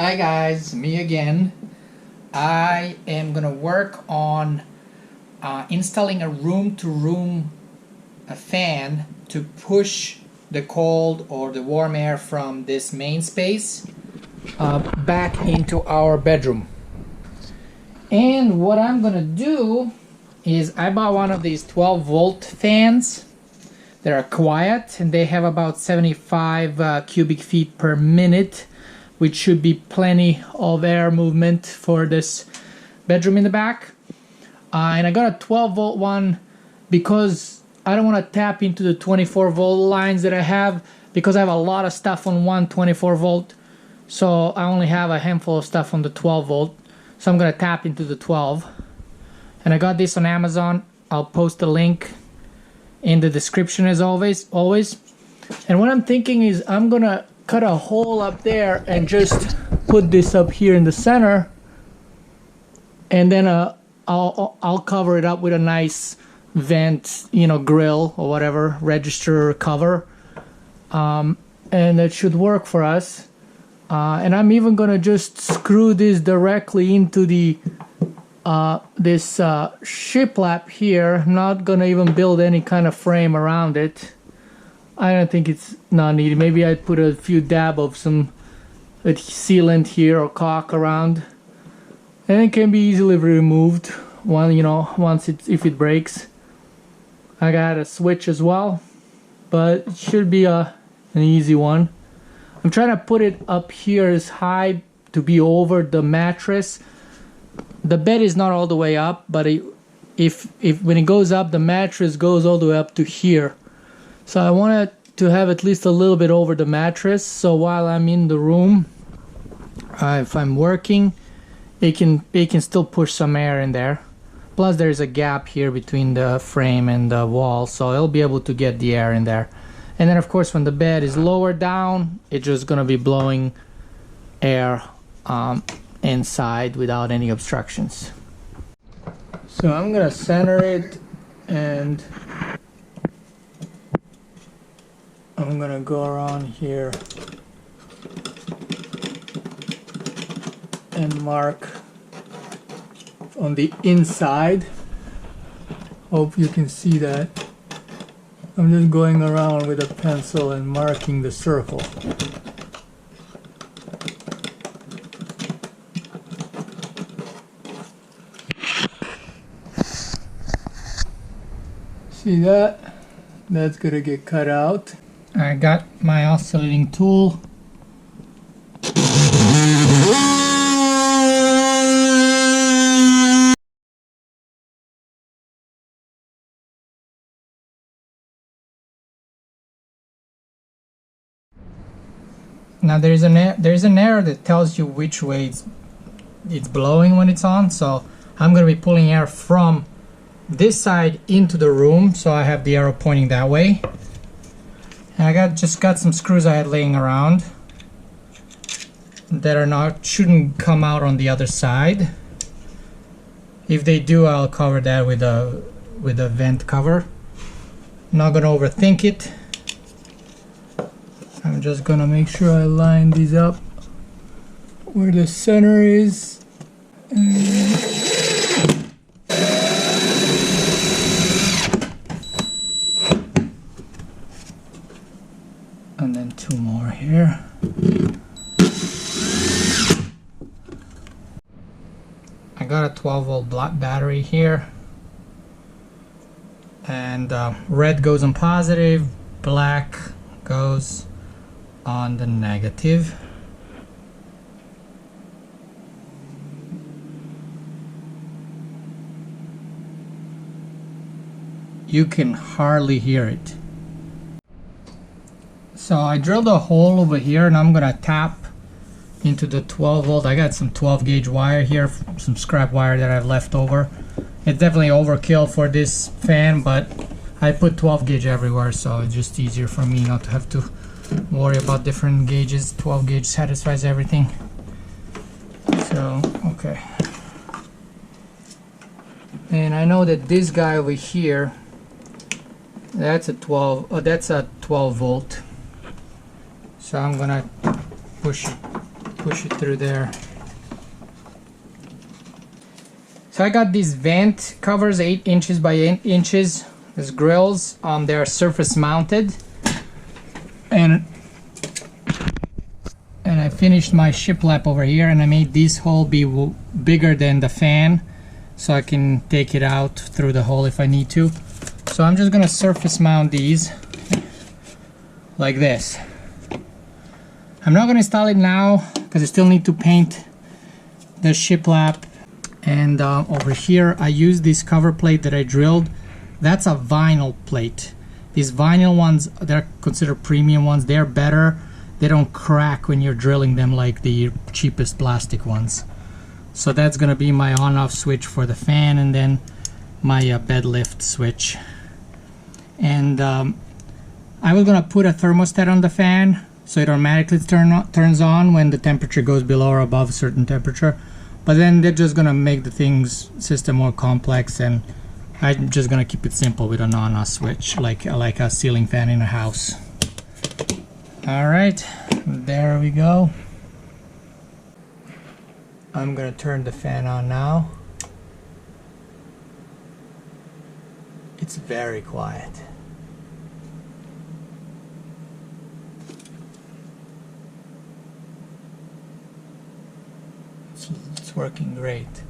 Hi guys, me again. I am gonna work on installing a room-to-room fan to push the cold or the warm air from this main space back into our bedroom. And what I'm gonna do is I bought one of these 12-volt fans. They're quiet and they have about 75 cubic feet per minute, which should be plenty of air movement for this bedroom in the back. And I got a 12-volt one because I don't want to tap into the 24-volt lines that I have, because I have a lot of stuff on one 24-volt. So I only have a handful of stuff on the 12-volt. So I'm going to tap into the 12. And I got this on Amazon. I'll post a link in the description as always. And what I'm thinking is I'm going to cut a hole up there and just put this up here in the center, and then I'll cover it up with a nice vent, grill or whatever, register cover, and it should work for us. And I'm even gonna just screw this directly into the this shiplap here. I'm not gonna even build any kind of frame around it. I don't think it's not needed. Maybe I'd put a few dab of some sealant here or caulk around, and it can be easily removed if it breaks. I got a switch as well, but it should be an easy one. I'm trying to put it up here as high to be over the mattress. The bed is not all the way up, but if when it goes up, the mattress goes all the way up to here. So I want it to have at least a little bit over the mattress, so while I'm in the room, if I'm working, it can still push some air in there. Plus there's a gap here between the frame and the wall, so it'll be able to get the air in there. And then of course when the bed is lower down, it's just gonna be blowing air inside without any obstructions. So I'm gonna center it, and I'm gonna go around here and mark on the inside. Hope you can see that. I'm just going around with a pencil and marking the circle. See that? That's gonna get cut out. I got my oscillating tool. Now there's an error that tells you which way it's blowing when it's on, so I'm going to be pulling air from this side into the room, so I have the arrow pointing that way. And I just got some screws I had laying around that shouldn't come out on the other side. If they do, I'll cover that with a vent cover. I'm not going to overthink it. I'm just gonna make sure I line these up where the center is. And then two more here. I got a 12-volt battery here. And red goes on positive, black goes on the negative. You can hardly hear it. So I drilled a hole over here, and I'm gonna tap into the 12-volt. I got some 12-gauge wire here, some scrap wire that I've left over. It's definitely overkill for this fan, but I put 12-gauge everywhere, so it's just easier for me not to have to worry about different gauges. 12-gauge satisfies everything. So, okay. And I know that this guy over here, that's a 12 volt. So I'm gonna push it push it through there. So I got these vent covers, 8 inches by 8 inches. These grills, they're surface mounted, and I finished my shiplap over here, and I made this hole be bigger than the fan, so I can take it out through the hole if I need to. So I'm just gonna surface mount these like this. I'm not gonna install it now because I still need to paint the shiplap. And over here I use this cover plate that I drilled. That's a vinyl plate. These vinyl ones, they're considered premium ones. They're better. They don't crack when you're drilling them like the cheapest plastic ones. So that's gonna be my on-off switch for the fan, and then my bed lift switch. And I was gonna put a thermostat on the fan so it automatically turns on when the temperature goes below or above a certain temperature. But then they're just gonna make the system more complex, and I'm just gonna keep it simple with an on-off switch, like a ceiling fan in a house. All right, there we go. I'm gonna turn the fan on now. It's very quiet. It's working great.